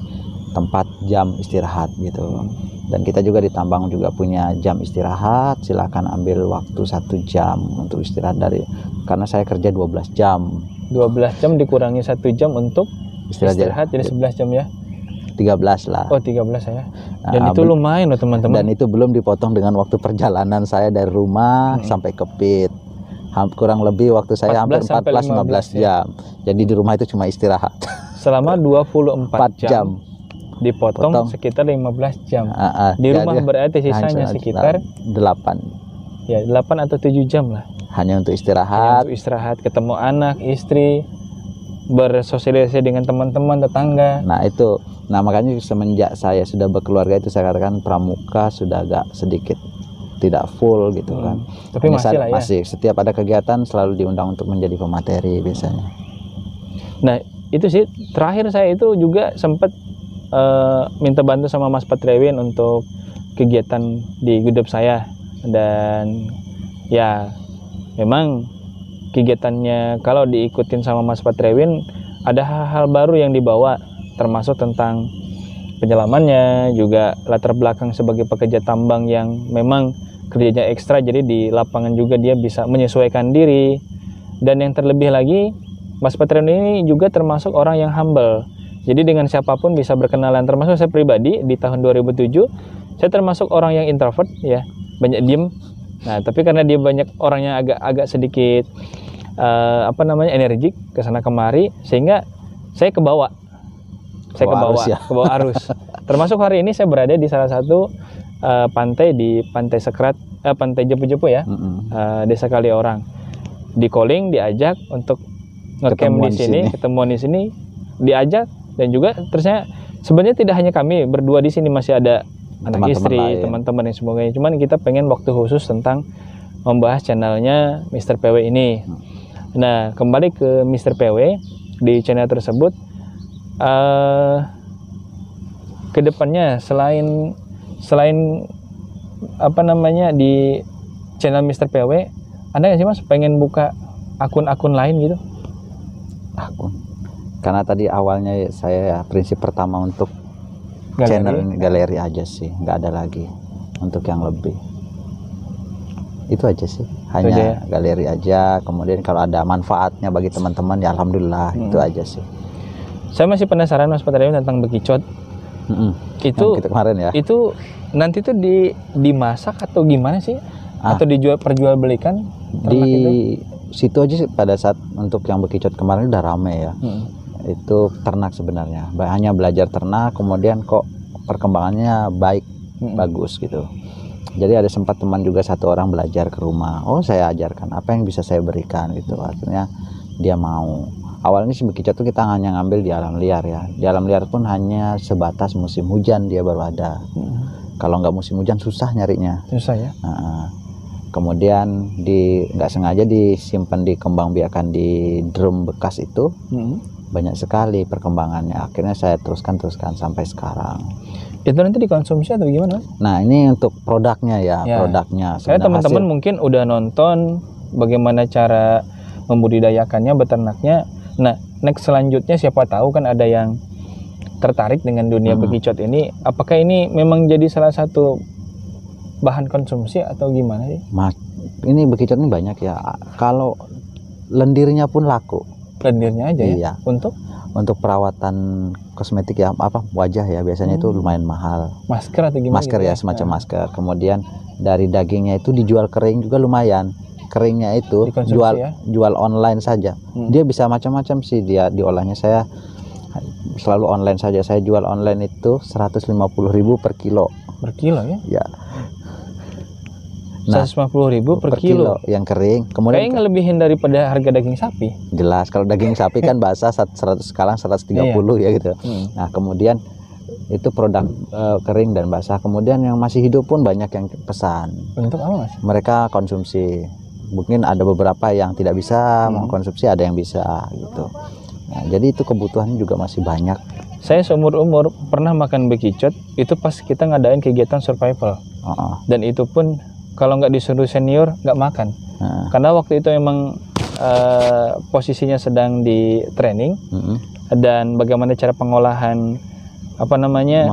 Speaker 2: tempat jam istirahat gitu. Dan kita juga di tambang juga punya jam istirahat, silakan ambil waktu 1 jam untuk istirahat karena saya kerja 12 jam.
Speaker 1: 12 jam dikurangi 1 jam untuk istirahat jadi 11 jam ya.
Speaker 2: 13 lah.
Speaker 1: Oh 13 ya. Dan itu lumayan loh teman-teman.
Speaker 2: Dan itu belum dipotong dengan waktu perjalanan saya dari rumah sampai ke pit. Kurang lebih waktu saya hampir 14-15 jam. Jadi di rumah itu cuma istirahat.
Speaker 1: Selama 24 jam. Dipotong sekitar 15 jam. Di rumah berarti sisanya sekitar
Speaker 2: 8.
Speaker 1: Ya 8 atau 7 jam lah.
Speaker 2: Hanya untuk istirahat.
Speaker 1: Ketemu anak, istri, bersosialisasi dengan teman-teman, tetangga.
Speaker 2: Nah makanya semenjak saya sudah berkeluarga itu saya katakan pramuka sudah agak sedikit tidak full gitu kan.
Speaker 1: Tapi masih lah ya.
Speaker 2: Masih setiap ada kegiatan selalu diundang untuk menjadi pemateri biasanya.
Speaker 1: Nah itu sih terakhir saya itu juga sempat minta bantu sama Mas Patrewin untuk kegiatan di Gudep saya, dan ya memang kegiatannya kalau diikutin sama Mas Patrewin ada hal-hal baru yang dibawa, termasuk tentang penyelamannya, juga latar belakang sebagai pekerja tambang yang memang kerjanya ekstra, jadi di lapangan juga dia bisa menyesuaikan diri. Dan yang terlebih lagi Mas Patrewin ini juga termasuk orang yang humble, jadi dengan siapapun bisa berkenalan, termasuk saya pribadi di tahun 2007 saya termasuk orang yang introvert ya, banyak diem. Nah tapi karena dia banyak orangnya agak sedikit energik kesana kemari, sehingga saya kebawa arus. Termasuk hari ini saya berada di salah satu pantai di Pantai Sekrat, Pantai Jepu-Jepu ya, Desa Kaliorang. Di calling, diajak untuk ngecamp di sini, ketemuan di sini, diajak. Dan juga terusnya sebenarnya tidak hanya kami berdua di sini, masih ada anak istri, teman-teman yang sebagainya. Cuman kita pengen waktu khusus tentang membahas channelnya Mr. PW ini. Nah, kembali ke Mr. PW di channel tersebut, kedepannya selain di channel Mr. PW, ada nggak sih Mas pengen buka akun-akun lain gitu?
Speaker 2: Akun. Karena tadi awalnya saya prinsip pertama untuk channel ini galeri aja sih, nggak ada lagi untuk yang lebih. Itu aja sih, hanya galeri aja. Kemudian kalau ada manfaatnya bagi teman-teman ya alhamdulillah, itu aja sih.
Speaker 1: Saya masih penasaran Mas Patrewin tentang bekicot. Itu
Speaker 2: kemarin ya.
Speaker 1: Itu nanti tuh dimasak atau gimana sih? Atau perjualbelikan?
Speaker 2: Di situ aja sih, pada saat untuk yang bekicot kemarin udah rame ya. Itu ternak sebenarnya, hanya belajar ternak, kemudian kok perkembangannya baik, bagus gitu. Jadi ada sempat teman juga satu orang belajar ke rumah, saya ajarkan apa yang bisa saya berikan gitu. Akhirnya dia mau. Awalnya si bekicot tuh kita hanya ngambil di alam liar ya, di alam liar pun hanya sebatas musim hujan dia baru ada. Kalau nggak musim hujan susah nyarinya.
Speaker 1: Susah ya.
Speaker 2: Kemudian nggak sengaja disimpan, dikembangbiakan di drum bekas itu. Banyak sekali perkembangannya, akhirnya saya teruskan sampai sekarang. Itu
Speaker 1: nanti dikonsumsi atau gimana?
Speaker 2: Nah ini untuk produknya ya. Produknya.
Speaker 1: Saya teman-teman mungkin udah nonton bagaimana cara membudidayakannya, beternaknya. Nah next selanjutnya siapa tahu kan ada yang tertarik dengan dunia bekicot ini. Apakah ini memang jadi salah satu bahan konsumsi atau gimana sih?
Speaker 2: Ini bekicot ini banyak ya. Kalau lendirnya pun laku.
Speaker 1: Lendirnya aja ya?
Speaker 2: Untuk perawatan kosmetik ya, wajah ya, biasanya itu lumayan mahal.
Speaker 1: Masker atau gimana?
Speaker 2: Masker gitu ya, semacam masker. Kemudian dari dagingnya itu dijual kering juga lumayan. Keringnya itu jual online saja. Dia bisa macam-macam sih dia diolahnya. Saya selalu online saja. Saya jual online itu 150.000 per kilo.
Speaker 1: Per kilo ya?
Speaker 2: Ya.
Speaker 1: 150.000 per kilo
Speaker 2: yang kering. Kemudian
Speaker 1: kayaknya ngelebihin daripada harga daging sapi.
Speaker 2: Jelas, kalau daging sapi kan basah 100, sekarang 130 ya gitu. Nah kemudian itu produk kering dan basah. Kemudian yang masih hidup pun banyak yang pesan.
Speaker 1: Untuk apa Mas?
Speaker 2: Mereka konsumsi. Mungkin ada beberapa yang tidak bisa mengkonsumsi, ada yang bisa gitu. Nah, jadi itu kebutuhannya juga masih banyak.
Speaker 1: Saya seumur-umur pernah makan bekicot itu pas kita ngadain kegiatan survival. Dan itu pun kalau nggak disuruh senior nggak makan. Karena waktu itu memang posisinya sedang di training, dan bagaimana cara pengolahan apa namanya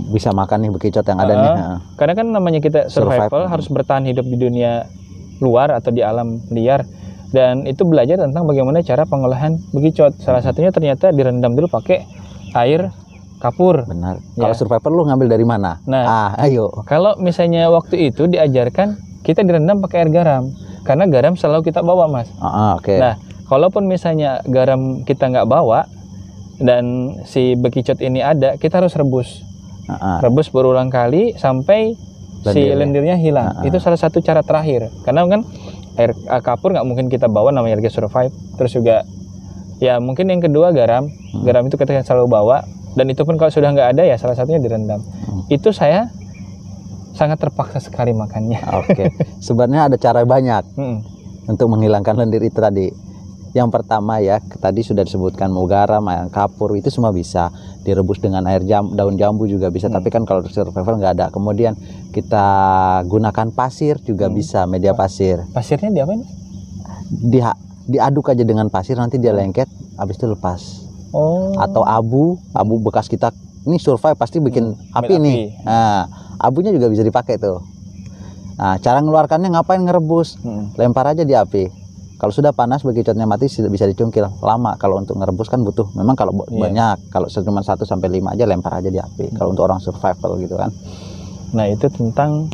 Speaker 2: bisa makan nih bekicot yang ada nih.
Speaker 1: Karena kan namanya kita survival harus bertahan hidup di dunia luar atau di alam liar, dan itu belajar tentang bagaimana cara pengolahan bekicot. Salah satunya ternyata direndam dulu pakai air kapur.
Speaker 2: Benar. Kalau survival lu ngambil dari mana?
Speaker 1: Nah,
Speaker 2: ayo.
Speaker 1: Kalau misalnya waktu itu diajarkan kita direndam pakai air garam, karena garam selalu kita bawa, Mas.
Speaker 2: Oke.
Speaker 1: Nah, kalaupun misalnya garam kita nggak bawa dan si bekicot ini ada, kita harus rebus. Rebus berulang kali sampai si lendirnya hilang. Itu salah satu cara terakhir. Karena kan air kapur nggak mungkin kita bawa, namanya lagi survive. Terus juga ya mungkin yang kedua garam. Garam itu kita selalu bawa, dan itu pun kalau sudah nggak ada ya salah satunya direndam. Itu saya sangat terpaksa sekali makannya.
Speaker 2: Oke. Sebenarnya ada cara banyak untuk menghilangkan lendir itu tadi. Yang pertama ya, tadi sudah disebutkan mau garam, air kapur, itu semua bisa direbus dengan air daun jambu juga bisa. Tapi kan kalau survival nggak ada. Kemudian kita gunakan pasir juga bisa, media pasir.
Speaker 1: Pasirnya diapain?
Speaker 2: Diaduk aja dengan pasir, nanti dia lengket, habis itu lepas. Atau abu bekas kita ini survive pasti bikin api nih. Nah, abunya juga bisa dipakai tuh. Nah, cara mengeluarkannya ngapain? Ngerebus, lempar aja di api. Kalau sudah panas bekicotnya mati bisa dicungkil. Lama kalau untuk ngerebus kan butuh. Memang kalau banyak, kalau cuma 1 sampai 5 aja lempar aja di api. Kalau untuk orang survival gitu kan.
Speaker 1: Nah, itu tentang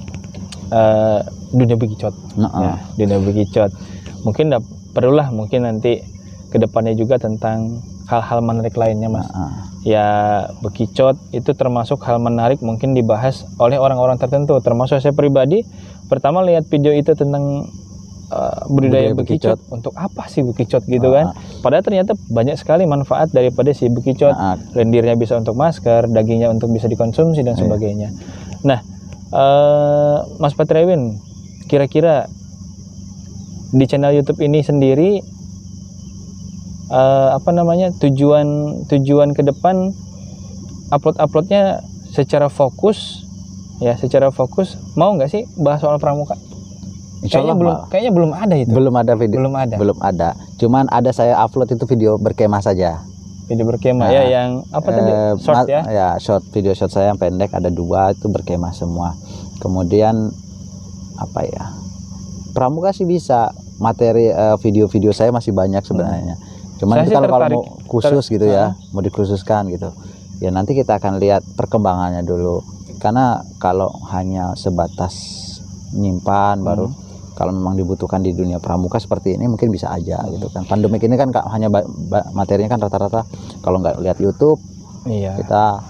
Speaker 1: dunia bekicot. Ya, dunia bekicot. Mungkin perlulah mungkin nanti kedepannya juga tentang hal-hal menarik lainnya, Mas. Ya, bekicot itu termasuk hal menarik mungkin dibahas oleh orang-orang tertentu. Termasuk saya pribadi. Pertama lihat video itu tentang budidaya bekicot. Untuk apa sih bekicot gitu kan? Padahal ternyata banyak sekali manfaat daripada si bekicot. Lendirnya bisa untuk masker, dagingnya untuk bisa dikonsumsi dan sebagainya. Nah, Mas Patrewin, kira-kira di channel YouTube ini sendiri tujuan ke depan uploadnya secara fokus mau nggak sih bahas soal pramuka? Kayaknya belum ada itu.
Speaker 2: Belum ada video.
Speaker 1: Belum
Speaker 2: ada. Cuman ada saya upload itu video berkemah saja.
Speaker 1: Video berkemah ya, yang apa tadi? Short ya?
Speaker 2: Ya, video short saya yang pendek ada 2 itu berkemah semua. Kemudian apa ya? Pramuka sih bisa. Materi video-video saya masih banyak sebenarnya. Cuman itu kalau mau khusus gitu ya, mau dikhususkan gitu. Ya nanti kita akan lihat perkembangannya dulu. Karena kalau hanya sebatas nyimpan baru kalau memang dibutuhkan di dunia pramuka seperti ini mungkin bisa aja gitu kan. Pandemik ini kan hanya materinya kan rata-rata kalau nggak lihat YouTube kita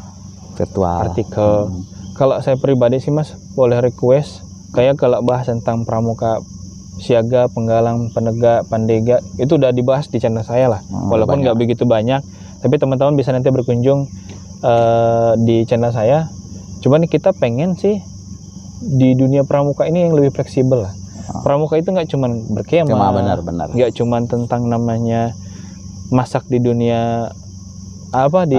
Speaker 2: virtual
Speaker 1: artikel. Kalau saya pribadi sih, Mas, boleh request kayak kalau bahas tentang pramuka siaga, penggalang, penegak, pandega itu udah dibahas di channel saya lah. Walaupun nggak begitu banyak, tapi teman-teman bisa nanti berkunjung di channel saya. Cuman kita pengen sih di dunia pramuka ini yang lebih fleksibel lah. Pramuka itu nggak cuma berkemah,
Speaker 2: benar.
Speaker 1: Nggak cuma tentang namanya masak di dunia di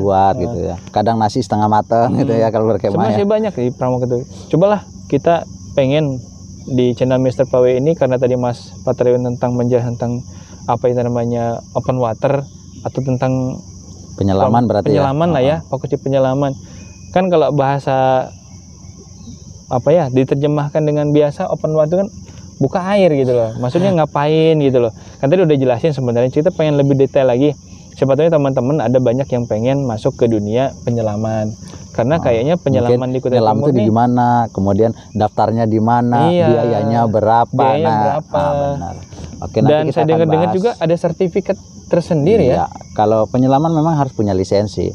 Speaker 1: luar
Speaker 2: gitu ya. Kadang nasi setengah matang gitu ya kalau berkemah.
Speaker 1: Masih banyak di pramuka itu. Cobalah kita pengen di channel Mr. PW ini, karena tadi Mas Patrewin tentang menjelaskan tentang apa itu namanya open water atau tentang
Speaker 2: penyelaman
Speaker 1: penyelaman lah ya, fokus di penyelaman. Kan kalau bahasa diterjemahkan dengan biasa open water kan buka air gitu loh. Maksudnya ngapain gitu loh. Kan tadi udah jelasin sebenarnya, kita pengen lebih detail lagi. Siapa tahu teman-teman ada banyak yang pengen masuk ke dunia penyelaman. Karena kayaknya penyelaman di Kutai Timur
Speaker 2: itu di mana, kemudian daftarnya di mana, biayanya berapa.
Speaker 1: Benar.
Speaker 2: Oke,
Speaker 1: dan saya dengar juga ada sertifikat tersendiri ya.
Speaker 2: Kalau penyelaman memang harus punya lisensi.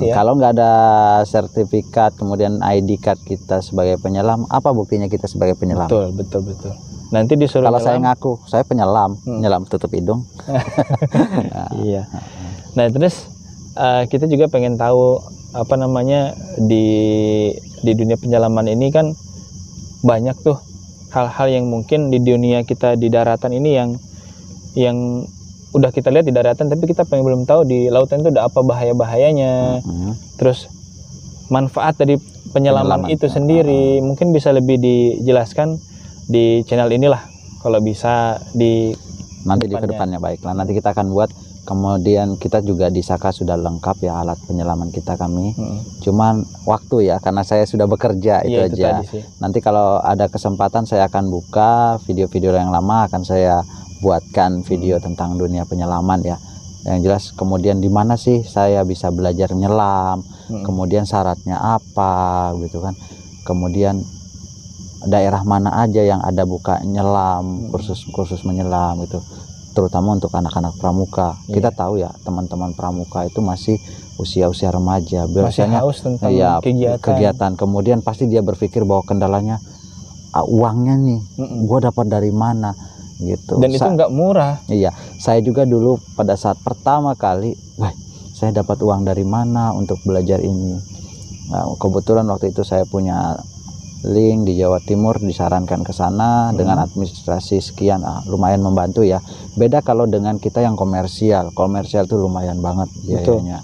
Speaker 1: Ya.
Speaker 2: Kalau nggak ada sertifikat, kemudian ID card kita sebagai penyelam, apa buktinya kita sebagai penyelam?
Speaker 1: Betul. Nanti disuruh
Speaker 2: kalau saya ngaku saya penyelam, nyelam tutup hidung.
Speaker 1: Iya. Nah, terus kita juga pengen tahu di dunia penyelaman ini kan banyak tuh hal-hal yang mungkin di dunia kita di daratan ini yang udah kita lihat di daratan, tapi kita belum tahu di lautan itu ada apa bahayanya. Terus manfaat dari penyelaman itu sendiri mungkin bisa lebih dijelaskan di channel inilah kalau bisa di
Speaker 2: nanti di kedepannya. Baiklah, nanti kita akan buat Kemudian kita juga di Saka sudah lengkap ya alat penyelaman kita kami. Cuman waktu ya, karena saya sudah bekerja itu aja. Nanti kalau ada kesempatan saya akan buka video-video yang lama, akan saya buatkan video tentang dunia penyelaman ya. Yang jelas kemudian di mana sih saya bisa belajar menyelam, kemudian syaratnya apa gitu kan. Kemudian daerah mana aja yang ada buka nyelam, kursus menyelam itu. Terutama untuk anak-anak pramuka. Kita tahu ya teman-teman pramuka itu masih usia-usia remaja, biasanya
Speaker 1: haus tentang
Speaker 2: kegiatan. Kemudian pasti dia berpikir bahwa kendalanya uangnya nih, gua dapat dari mana gitu.
Speaker 1: Dan itu nggak murah.
Speaker 2: Iya, saya juga dulu pada saat pertama kali, wah, saya dapat uang dari mana untuk belajar ini. Nah, kebetulan waktu itu saya punya link di Jawa Timur, disarankan ke sana dengan administrasi sekian, lumayan membantu ya. Beda kalau dengan kita yang komersial tuh lumayan banget biayanya.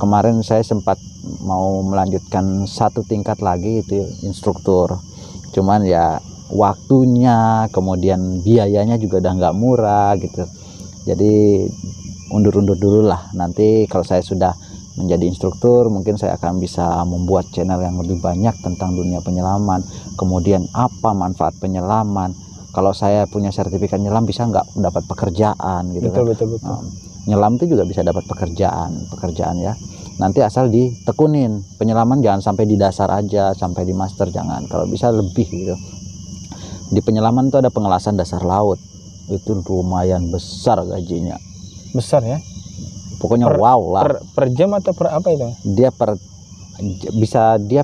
Speaker 2: Kemarin saya sempat mau melanjutkan 1 tingkat lagi itu instruktur, cuman ya waktunya kemudian biayanya juga udah nggak murah gitu. Jadi undur-undur dulu lah, nanti kalau saya sudah menjadi instruktur mungkin saya akan bisa membuat channel yang lebih banyak tentang dunia penyelaman, kemudian apa manfaat penyelaman. Kalau saya punya sertifikat nyelam bisa nggak dapat pekerjaan gitu.
Speaker 1: Betul.
Speaker 2: Nyelam itu juga bisa dapat pekerjaan ya, nanti asal ditekunin. Penyelaman jangan sampai di dasar aja, sampai di master jangan, kalau bisa lebih gitu. Di penyelaman itu ada pengelasan dasar laut, itu lumayan besar gajinya.
Speaker 1: Besar ya,
Speaker 2: pokoknya wow lah.
Speaker 1: Per jam atau per apa itu?
Speaker 2: Dia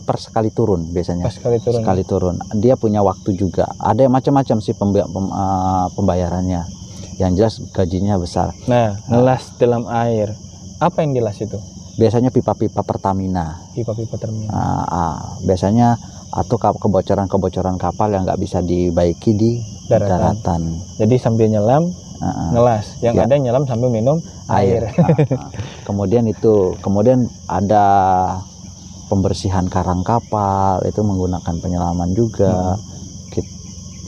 Speaker 2: per sekali turun biasanya.
Speaker 1: Sekali turun.
Speaker 2: Dia punya waktu juga. Ada macam-macam sih pembayarannya. Yang jelas gajinya besar.
Speaker 1: Nah, ngelas dalam air. Apa yang jelas itu?
Speaker 2: Biasanya pipa-pipa Pertamina.
Speaker 1: Pipa-pipa Pertamina.
Speaker 2: Biasanya atau kebocoran kapal yang nggak bisa dibaiki di daratan.
Speaker 1: Jadi sambil nyelam ngelas, yang ada nyelam sambil minum air.
Speaker 2: Kemudian ada pembersihan karang kapal, itu menggunakan penyelaman juga.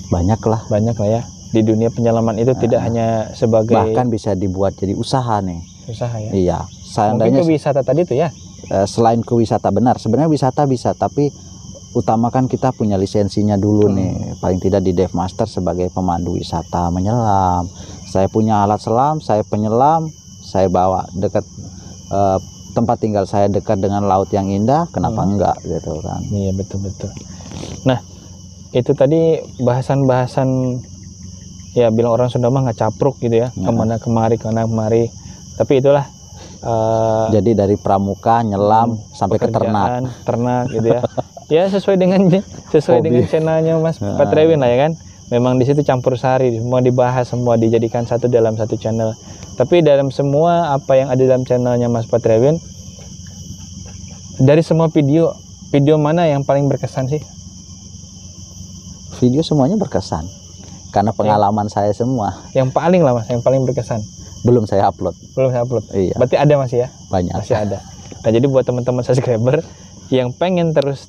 Speaker 2: Banyak lah ya di dunia penyelaman itu. Tidak hanya sebagai, bahkan bisa dibuat jadi usaha nih.
Speaker 1: Usaha ya.
Speaker 2: Iya.
Speaker 1: Mungkin ke wisata tadi itu ya.
Speaker 2: Selain ke wisata, benar, sebenarnya wisata bisa, tapi utamakan kita punya lisensinya dulu nih, paling tidak di Dive Master sebagai pemandu wisata menyelam. Saya punya alat selam, saya penyelam, saya bawa dekat tempat tinggal saya dekat dengan laut yang indah, kenapa enggak gitu kan.
Speaker 1: Iya, betul. Nah, itu tadi bahasan ya, bilang orang Sunda mah ngecapruk gitu ya, kemana kemari. Tapi itulah
Speaker 2: jadi dari pramuka nyelam sampai ke ternak
Speaker 1: gitu ya. Ya sesuai dengan channelnya Mas Patrewin lah ya kan. Memang di situ campur sari, semua dibahas, semua dijadikan satu dalam satu channel. Tapi dalam semua apa yang ada dalam channelnya Mas Patrewin, dari semua video mana yang paling berkesan sih?
Speaker 2: Video semuanya berkesan, karena pengalaman saya semua.
Speaker 1: Yang paling lah Mas, yang paling berkesan.
Speaker 2: Belum saya upload.
Speaker 1: Iya. Berarti ada masih ya?
Speaker 2: Banyak.
Speaker 1: Masih ada. Nah, jadi buat teman-teman subscriber yang pengen terus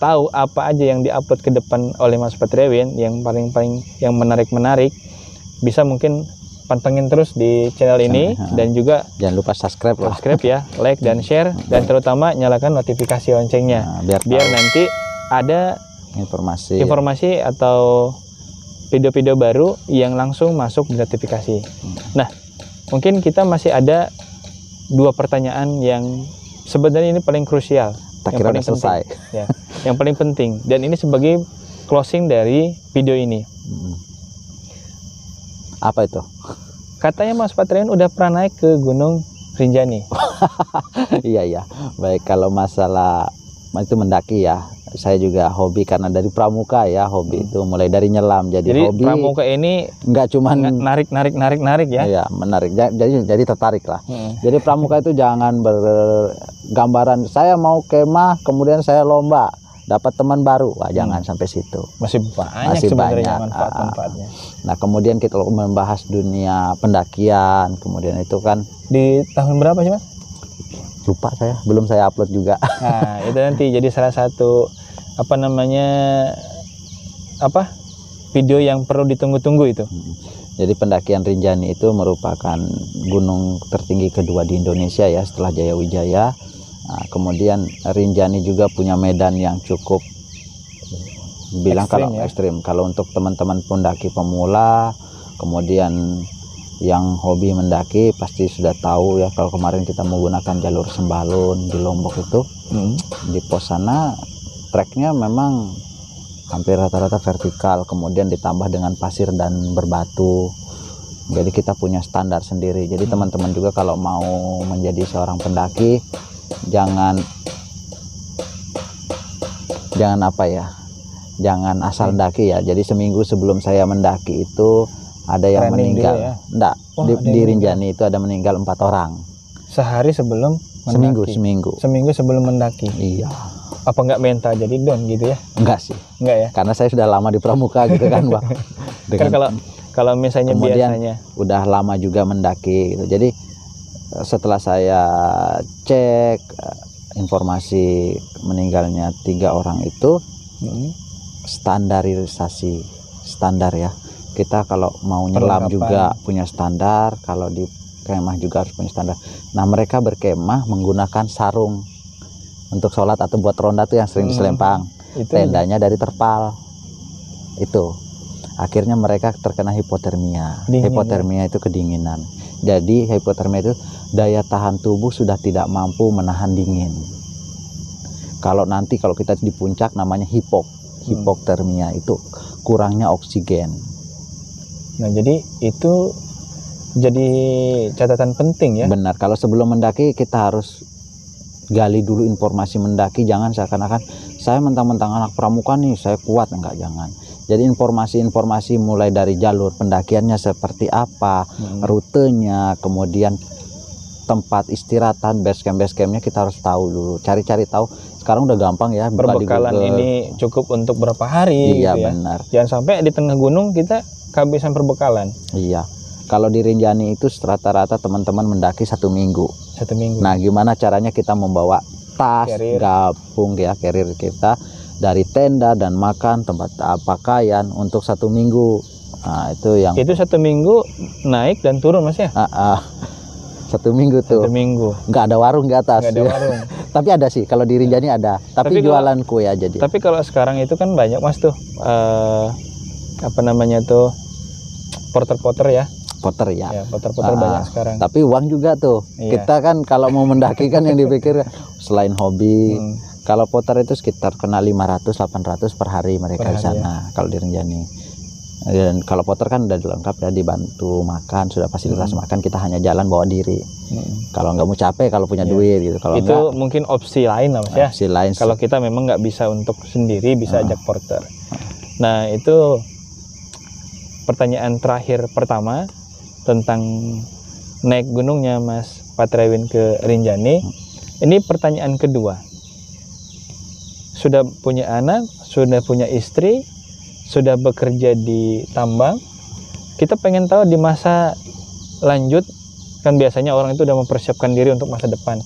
Speaker 1: tahu apa aja yang diupload ke depan oleh Mas Patrewin yang paling yang menarik, bisa mungkin pantengin terus di channel ini. Dan juga
Speaker 2: jangan lupa subscribe
Speaker 1: ya, like dan share, dan terutama nyalakan notifikasi loncengnya, biar nanti ada informasi atau video-video baru yang langsung masuk di notifikasi. Nah, mungkin kita masih ada 2 pertanyaan yang sebenarnya ini paling krusial.
Speaker 2: Tak kira udah selesai.
Speaker 1: Ya, yang paling penting, dan ini sebagai closing dari video ini.
Speaker 2: Apa itu?
Speaker 1: Katanya Mas Patrewin udah pernah naik ke Gunung Rinjani.
Speaker 2: Iya. Baik, kalau masalah itu mendaki ya, saya juga hobi karena dari pramuka ya, hobi itu mulai dari nyelam. Jadi hobi
Speaker 1: pramuka ini
Speaker 2: nggak cuma
Speaker 1: narik ya.
Speaker 2: Iya, menarik. Jadi tertarik lah. Jadi pramuka itu jangan bergambaran saya mau kemah kemudian saya lomba dapat teman baru. Wah, jangan sampai situ.
Speaker 1: Masih banyak manfaat-manfaatnya.
Speaker 2: Nah, kemudian kita membahas dunia pendakian, kemudian itu kan
Speaker 1: di tahun berapa sih Mas?
Speaker 2: Lupa saya, belum saya upload juga.
Speaker 1: Nah, itu nanti jadi salah satu video yang perlu ditunggu-tunggu itu.
Speaker 2: Jadi pendakian Rinjani itu merupakan gunung tertinggi kedua di Indonesia ya setelah Jayawijaya. Nah, kemudian Rinjani juga punya medan yang cukup bilang
Speaker 1: Ekstrim,
Speaker 2: kalau
Speaker 1: ya?
Speaker 2: ekstrim. Kalau untuk teman-teman pendaki pemula, kemudian yang hobi mendaki pasti sudah tahu ya, kalau kemarin kita menggunakan jalur Sembalun di Lombok itu, di pos sana treknya memang hampir rata-rata vertikal, kemudian ditambah dengan pasir dan berbatu. Jadi kita punya standar sendiri. Jadi teman-teman juga kalau mau menjadi seorang pendaki, jangan apa ya, jangan asal mendaki ya. Jadi seminggu sebelum saya mendaki itu ada yang
Speaker 1: Training
Speaker 2: meninggal.
Speaker 1: dulu ya?
Speaker 2: Enggak,
Speaker 1: Oh,
Speaker 2: di
Speaker 1: ada yang
Speaker 2: Rinjani itu ada meninggal 4 orang.
Speaker 1: Sehari sebelum mendaki? Seminggu sebelum mendaki.
Speaker 2: Iya.
Speaker 1: Apa nggak mental jadi down gitu ya?
Speaker 2: Enggak sih.
Speaker 1: Enggak ya?
Speaker 2: Karena saya sudah lama di pramuka gitu kan, Bang.
Speaker 1: Kan kalau misalnya
Speaker 2: kemudian
Speaker 1: biasanya
Speaker 2: udah lama juga mendaki gitu. Jadi setelah saya cek informasi meninggalnya 3 orang itu, standar ya. Kita kalau mau nyelam juga punya standar, kalau di kemah juga harus punya standar. Nah, mereka berkemah menggunakan sarung untuk sholat atau buat ronda tuh yang sering diselempang. Tendanya dari terpal. Itu akhirnya mereka terkena hipotermia. Hipotermia itu kedinginan. Jadi hipotermia itu daya tahan tubuh sudah tidak mampu menahan dingin. Kalau kita di puncak namanya hipoktermia, itu kurangnya oksigen.
Speaker 1: Nah, jadi itu jadi catatan penting ya.
Speaker 2: Benar, kalau sebelum mendaki kita harus gali dulu informasi mendaki. Jangan seakan-akan saya mentang-mentang anak pramuka nih saya kuat, enggak, jangan. Jadi informasi mulai dari jalur pendakiannya seperti apa, rutenya, kemudian tempat istirahatan, base campnya kita harus tahu dulu. Cari-cari tahu. Sekarang udah gampang ya.
Speaker 1: Perbekalan ini cukup untuk berapa hari?
Speaker 2: Iya,
Speaker 1: gitu ya.
Speaker 2: Benar.
Speaker 1: Jangan sampai di tengah gunung kita kehabisan perbekalan.
Speaker 2: Iya. Kalau di Rinjani itu rata-rata teman-teman mendaki 1 minggu.
Speaker 1: 1 minggu.
Speaker 2: Nah, gimana caranya kita membawa tas, gabung ya, carrier kita dari tenda dan makan, tempat pakaian untuk 1 minggu. Nah, itu
Speaker 1: 1 minggu naik dan turun, Mas ya?
Speaker 2: 1 minggu tuh.
Speaker 1: 1 minggu.
Speaker 2: Nggak ada warung di atas.
Speaker 1: Nggak ada warung.
Speaker 2: Tapi ada sih, kalau di Rinjani ada. Tapi jualan kue aja dia.
Speaker 1: Tapi kalau sekarang itu kan banyak, Mas, tuh porter-porter ya.
Speaker 2: Porter ya.
Speaker 1: Porter-porter banyak sekarang.
Speaker 2: Tapi uang juga tuh. Iya. Kita kan kalau mau mendaki kan yang dipikir selain hobi. Kalau porter itu sekitar kena 500-800 per hari mereka di sana. Ya. Kalau di Rinjani. Dan kalau porter kan udah lengkap ya, dibantu makan, sudah fasilitas makan, kita hanya jalan bawa diri. Kalau nggak mau capek, kalau punya duit gitu. Kalau
Speaker 1: itu enggak, mungkin opsi lain lah, Mas ya.
Speaker 2: Opsi lain.
Speaker 1: Kalau kita memang nggak bisa untuk sendiri, bisa ajak porter. Nah, itu pertanyaan terakhir pertama tentang naik gunungnya Mas Patrewin ke Rinjani. Ini pertanyaan kedua. Sudah punya anak, sudah punya istri, sudah bekerja di tambang. Kita pengen tahu di masa lanjut, kan biasanya orang itu udah mempersiapkan diri untuk masa depan.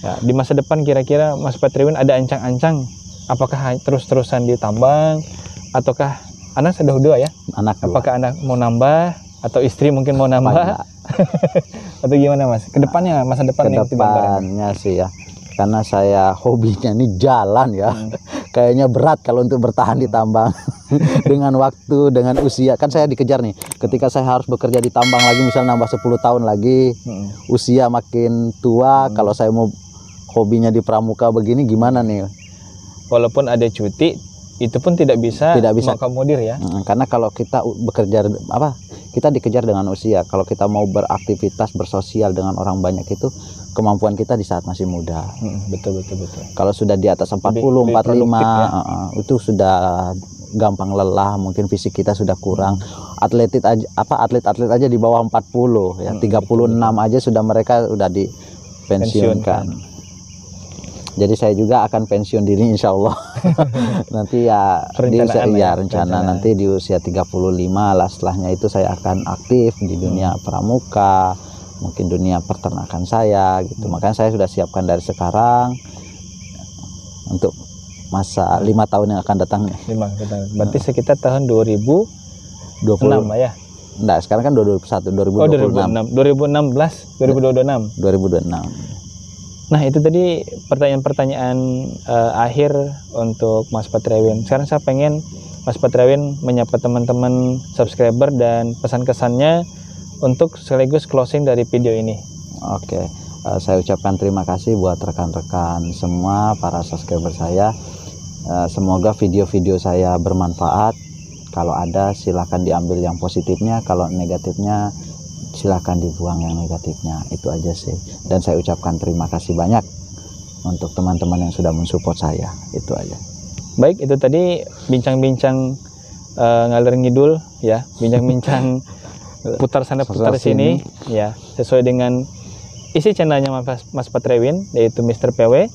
Speaker 1: Ya, di masa depan kira-kira Mas Patrewin ada ancang-ancang, apakah terus-terusan di tambang, ataukah anak sudah 2 ya?
Speaker 2: Anak 2.
Speaker 1: Apakah anak mau nambah, atau istri mungkin mau nambah? Atau gimana, Mas? Kedepannya, masa depan
Speaker 2: kedepannya sih ya, karena saya hobinya ini jalan ya. Kayaknya berat kalau untuk bertahan di tambang. Dengan waktu, dengan usia, kan saya dikejar nih. Ketika saya harus bekerja di tambang lagi, misal nambah 10 tahun lagi, usia makin tua. Kalau saya mau hobinya di pramuka begini, gimana nih?
Speaker 1: Walaupun ada cuti, itu pun tidak bisa mengakomodir ya.
Speaker 2: Karena kalau kita bekerja kita dikejar dengan usia. Kalau kita mau beraktivitas bersosial dengan orang banyak itu kemampuan kita di saat masih muda.
Speaker 1: Betul.
Speaker 2: Kalau sudah di atas 40, 45 ya? Itu sudah gampang lelah, mungkin fisik kita sudah kurang. Atlet aja di bawah 40 ya, 36 aja sudah mereka udah dipensiunkan. Jadi saya juga akan pensiun diri insya Allah. Nanti ya rencana nanti di usia 35 lah, setelahnya itu saya akan aktif di dunia pramuka, mungkin dunia peternakan saya gitu. Makanya saya sudah siapkan dari sekarang untuk masa 5 tahun yang akan datang.
Speaker 1: 5 tahun. Berarti sekitar tahun 2026 ya.
Speaker 2: Enggak, sekarang kan 2021,
Speaker 1: Oh,
Speaker 2: 2026.
Speaker 1: 2016, 2026.
Speaker 2: 2026.
Speaker 1: Nah, itu tadi pertanyaan-pertanyaan akhir untuk Mas Patrewin. Sekarang saya pengen Mas Patrewin menyapa teman-teman subscriber dan pesan-kesannya untuk sekaligus closing dari video ini.
Speaker 2: Oke, saya ucapkan terima kasih buat rekan-rekan semua para subscriber saya. Semoga video-video saya bermanfaat. Kalau ada silahkan diambil yang positifnya, kalau negatifnya silahkan dibuang yang negatifnya. Itu aja sih. Dan saya ucapkan terima kasih banyak untuk teman-teman yang sudah mensupport saya. Itu aja.
Speaker 1: Baik, itu tadi bincang-bincang ngalor ngidul ya, bincang-bincang putar sana putar sini ya, sesuai dengan isi channelnya Mas Patrewin, yaitu Mr. PW.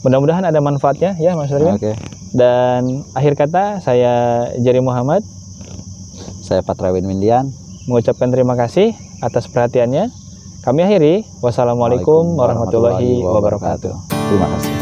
Speaker 1: Mudah-mudahan ada manfaatnya ya Mas Patrewin.
Speaker 2: Oke.
Speaker 1: Dan akhir kata, saya Jari Muhammad,
Speaker 2: Saya Patrewin Windian,
Speaker 1: mengucapkan terima kasih atas perhatiannya. Kami akhiri. Wassalamualaikum warahmatullahi wabarakatuh.
Speaker 2: Terima kasih.